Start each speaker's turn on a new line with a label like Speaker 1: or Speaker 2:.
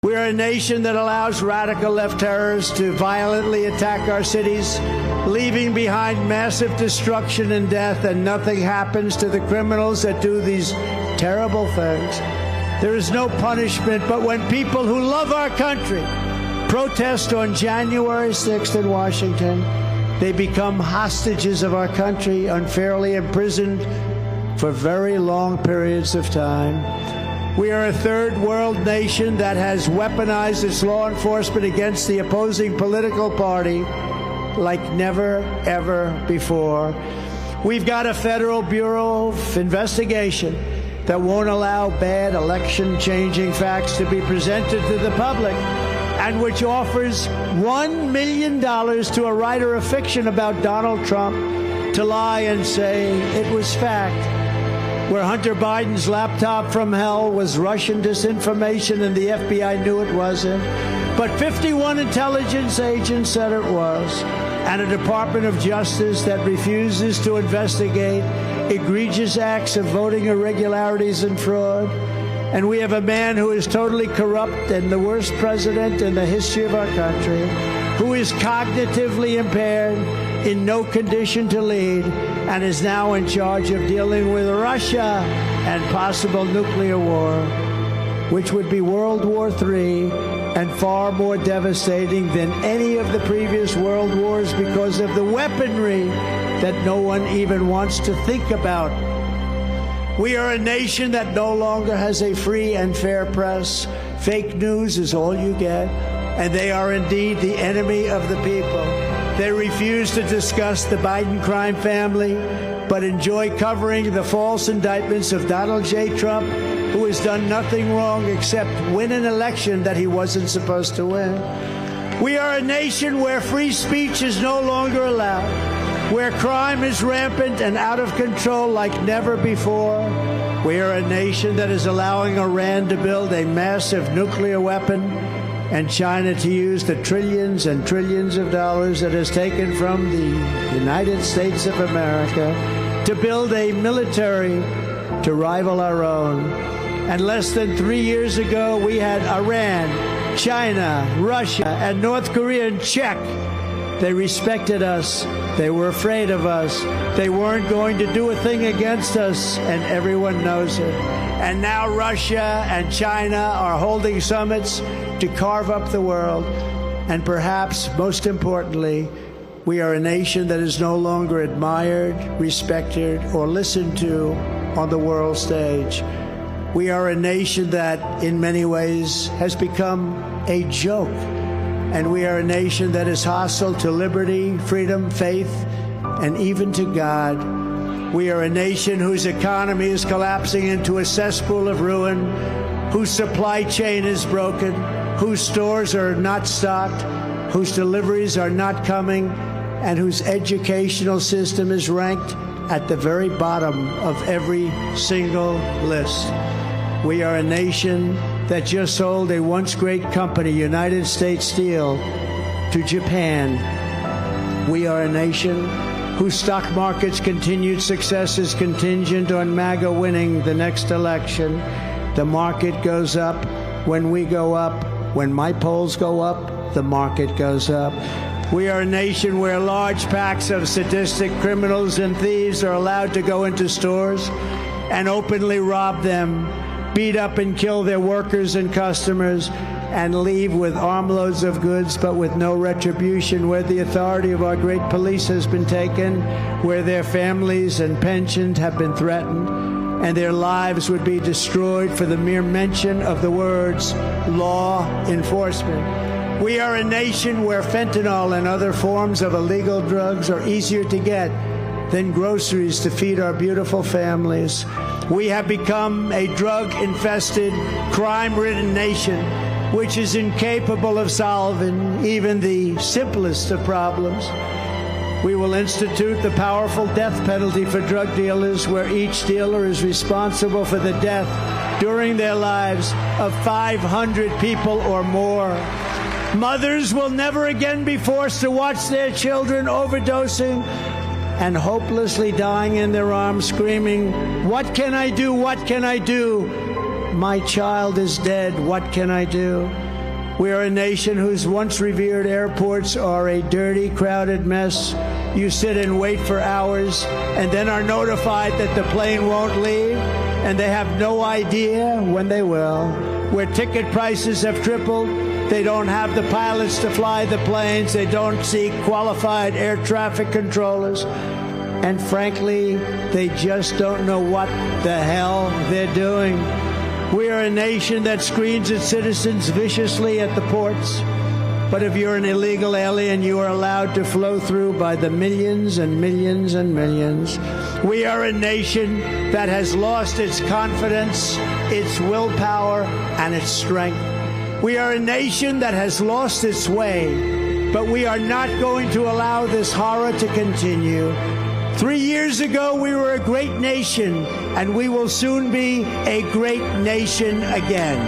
Speaker 1: We are a nation that allows radical left terrorists to violently attack our cities, leaving behind massive destruction and death, and nothing happens to the criminals that do these terrible things. There is no punishment, but when people who love our country protest on January 6th in Washington, they become hostages of our country, unfairly imprisoned for very long periods of time. We are a third world nation that has weaponized its law enforcement against the opposing political party like never, ever before. We've got a Federal Bureau of Investigation that won't allow bad election-changing facts to be presented to the public, and which offers $1 million to a writer of fiction about Donald Trump to lie and say it was fact. Where Hunter Biden's laptop from hell was Russian disinformation and the FBI knew it wasn't, but 51 intelligence agents said it was, and a Department of Justice that refuses to investigate egregious acts of voting irregularities and fraud. And we have a man who is totally corrupt and the worst president in the history of our country, who is cognitively impaired, in no condition to lead, and is now in charge of dealing with Russia and possible nuclear war, which would be World War III and far more devastating than any of the previous world wars because of the weaponry that no one even wants to think about. We are a nation that no longer has a free and fair press. Fake news is all you get, and they are indeed the enemy of the people. They refuse to discuss the Biden crime family, but enjoy covering the false indictments of Donald J. Trump, who has done nothing wrong except win an election that he wasn't supposed to win. We are a nation where free speech is no longer allowed, where crime is rampant and out of control like never before. We are a nation that is allowing Iran to build a massive nuclear weapon and China to use the trillions and trillions of dollars that is taken from the United States of America to build a military to rival our own. And less than 3 years ago, we had Iran, China, Russia, and North Korea in check. They respected us. They were afraid of us. They weren't going to do a thing against us, and everyone knows it. And now Russia and China are holding summits to carve up the world. And perhaps most importantly, we are a nation that is no longer admired, respected, or listened to on the world stage. We are a nation that, in many ways, has become a joke. And we are a nation that is hostile to liberty, freedom, faith, and even to God. We are a nation whose economy is collapsing into a cesspool of ruin, whose supply chain is broken, whose stores are not stocked, whose deliveries are not coming, and whose educational system is ranked at the very bottom of every single list. We are a nation that just sold a once great company, United States Steel, to Japan. We are a nation whose stock market's continued success is contingent on MAGA winning the next election. The market goes up when we go up. When my polls go up, the market goes up. We are a nation where large packs of sadistic criminals and thieves are allowed to go into stores and openly rob them, beat up and kill their workers and customers, and leave with armloads of goods but with no retribution, where the authority of our great police has been taken, where their families and pensions have been threatened, and their lives would be destroyed for the mere mention of the words law enforcement. We are a nation where fentanyl and other forms of illegal drugs are easier to get than groceries to feed our beautiful families. We have become a drug-infested, crime-ridden nation, which is incapable of solving even the simplest of problems. We will institute the powerful death penalty for drug dealers, where each dealer is responsible for the death during their lives of 500 people or more. Mothers will never again be forced to watch their children overdosing and hopelessly dying in their arms, screaming, "What can I do? What can I do? My child is dead. What can I do?" We are a nation whose once revered airports are a dirty, crowded mess. You sit and wait for hours and then are notified that the plane won't leave, and they have no idea when they will. Where ticket prices have tripled, they don't have the pilots to fly the planes, they don't see qualified air traffic controllers, and frankly, they just don't know what the hell they're doing. We are a nation that screens its citizens viciously at the ports. But if you're an illegal alien, you are allowed to flow through by the millions and millions and millions. We are a nation that has lost its confidence, its willpower, and its strength. We are a nation that has lost its way, but we are not going to allow this horror to continue. 3 years ago, we were a great nation, and we will soon be a great nation again.